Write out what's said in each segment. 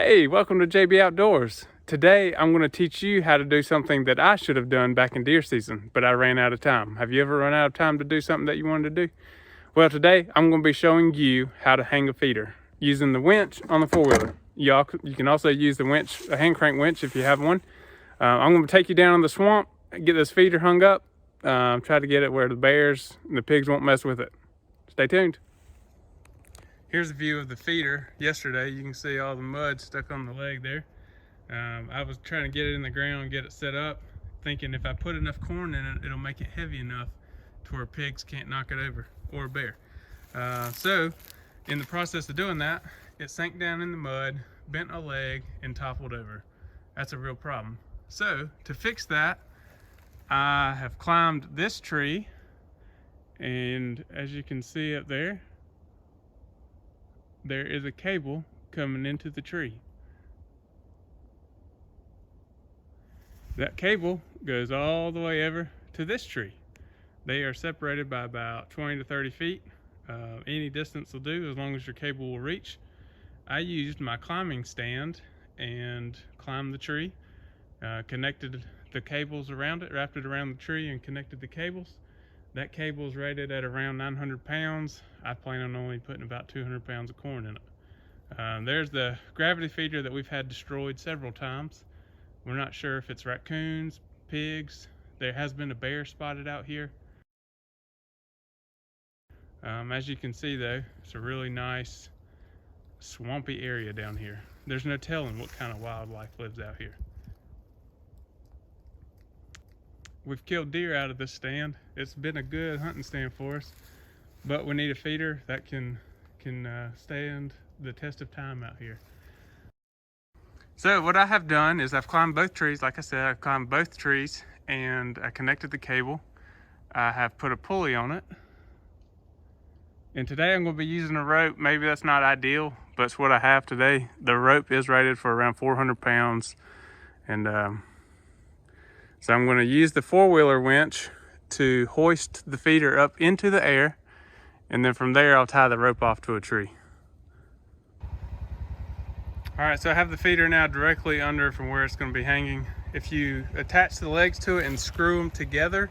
Hey, welcome to JB Outdoors. Today I'm going to teach you how to do something that I should have done back in deer season, but I ran out of time. Have you ever run out of time to do something that you wanted to do? Well, today I'm going to be showing you how to hang a feeder using the winch on the four-wheeler. You can also use the winch, a hand crank winch if you have one. I'm going to take you down in the swamp, get this feeder hung up, try to get it where the bears and the pigs won't mess with it. Stay tuned. Here's a view of the feeder yesterday. You can see all the mud stuck on the leg there. I was trying to get it in the ground, get it set up, thinking if I put enough corn in it, it'll make it heavy enough to where pigs can't knock it over, or a bear. So in the process of doing that, it sank down in the mud, bent a leg, and toppled over. That's a real problem. So to fix that, I have climbed this tree, and as you can see up there, there is a cable coming into the tree. That cable goes all the way over to this tree. They are separated by about 20 to 30 feet. Any distance will do as long as your cable will reach. I used my climbing stand and climbed the tree, connected the cables around it, wrapped it around the tree and connected the cables. That cable is rated at around 900 pounds. I plan on only putting about 200 pounds of corn in it. There's the gravity feeder that we've had destroyed several times. We're not sure if it's raccoons, pigs. There has been a bear spotted out here. As you can see though, it's a really nice swampy area down here. There's no telling what kind of wildlife lives out here. We've killed deer out of this stand. It's been a good hunting stand for us, but we need a feeder that can stand the test of time out here. So what I have done is I've climbed both trees. Like I said, I've climbed both trees and I connected the cable. I have put a pulley on it. And today I'm going to be using a rope. Maybe that's not ideal, but it's what I have today. The rope is rated for around 400 pounds. And so I'm going to use the four-wheeler winch to hoist the feeder up into the air. And then from there, I'll tie the rope off to a tree. All right, so I have the feeder now directly under from where it's going to be hanging. If you attach the legs to it and screw them together,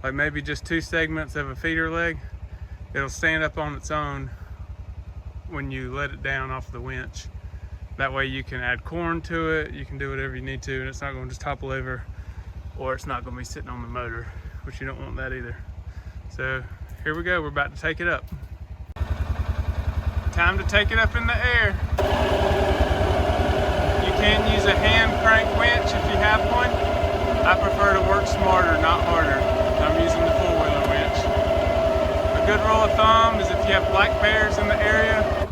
like maybe just two segments of a feeder leg, it'll stand up on its own when you let it down off the winch. That way you can add corn to it, you can do whatever you need to, and it's not going to just topple over, or it's not going to be sitting on the motor, which you don't want that either. So here we go, we're about to take it up. Time to take it up in the air. You can use a hand crank winch if you have one. I prefer to work smarter, not harder. I'm using the four-wheeler winch. A good rule of thumb is if you have black bears in the area,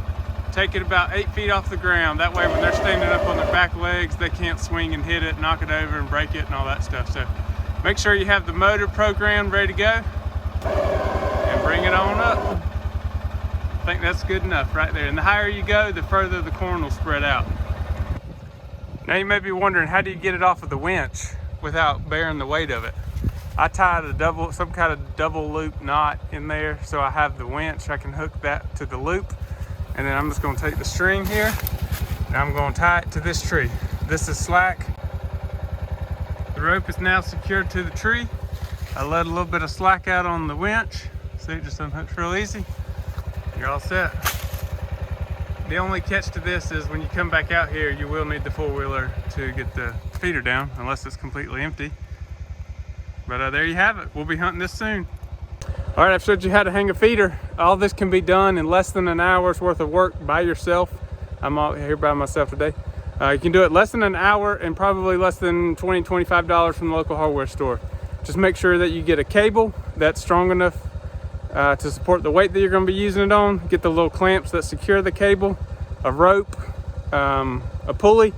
take it about 8 feet off the ground. That way when they're standing up on their back legs, they can't swing and hit it, knock it over and break it and all that stuff. So make sure you have the motor programmed, ready to go, and bring it on up. I think that's good enough right there. And the higher you go, the further the corn will spread out. Now you may be wondering, how do you get it off of the winch without bearing the weight of it? I tied some kind of double loop knot in there, so I have the winch. I can hook that to the loop, and then I'm just going to take the string here and I'm going to tie it to this tree. This is slack. The rope is now secured to the tree. I let a little bit of slack out on the winch. See, it just unhooks real easy. You're all set. The only catch to this is when you come back out here, you will need the four-wheeler to get the feeder down, unless it's completely empty. But there you have it. We'll be hunting this soon. All right, I've showed you how to hang a feeder. All this can be done in less than an hour's worth of work by yourself. I'm out here by myself today. You can do it less than an hour and probably less than $20, $25 from the local hardware store. Just make sure that you get a cable that's strong enough to support the weight that you're going to be using it on. Get the little clamps that secure the cable, a rope, a pulley.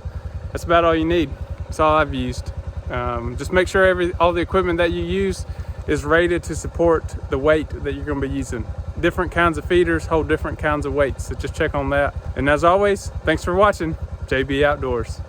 That's about all you need. That's all I've used. Just make sure all the equipment that you use is rated to support the weight that you're going to be using. Different kinds of feeders hold different kinds of weights, so just check on that. And as always, thanks for watching JB Outdoors.